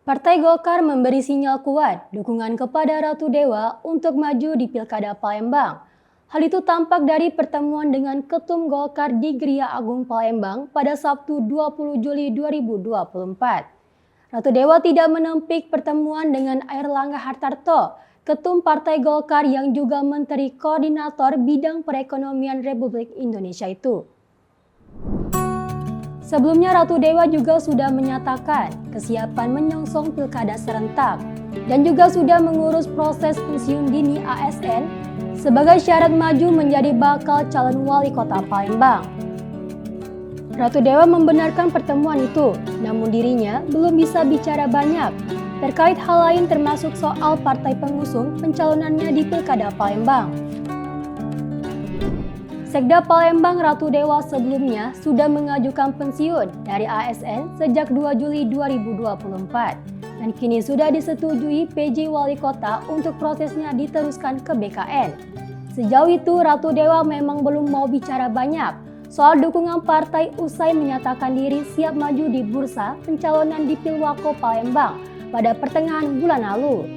Partai Golkar memberi sinyal kuat dukungan kepada Ratu Dewa untuk maju di Pilkada Palembang. Hal itu tampak dari pertemuan dengan Ketum Golkar di Geria Agung Palembang pada Sabtu 20 Juli 2024. Ratu Dewa tidak menempik pertemuan dengan Airlangga Hartarto, Ketum Partai Golkar yang juga Menteri Koordinator Bidang Perekonomian Republik Indonesia itu. Sebelumnya Ratu Dewa juga sudah menyatakan kesiapan menyongsong pilkada serentak dan juga sudah mengurus proses pensiun dini ASN sebagai syarat maju menjadi bakal calon wali kota Palembang. Ratu Dewa membenarkan pertemuan itu, namun dirinya belum bisa bicara banyak terkait hal lain termasuk soal partai pengusung pencalonannya di pilkada Palembang. Sekda Palembang Ratu Dewa sebelumnya sudah mengajukan pensiun dari ASN sejak 2 Juli 2024 dan kini sudah disetujui PJ Wali Kota untuk prosesnya diteruskan ke BKN. Sejauh itu Ratu Dewa memang belum mau bicara banyak soal dukungan partai usai menyatakan diri siap maju di bursa pencalonan di Pilwako Palembang pada pertengahan bulan lalu.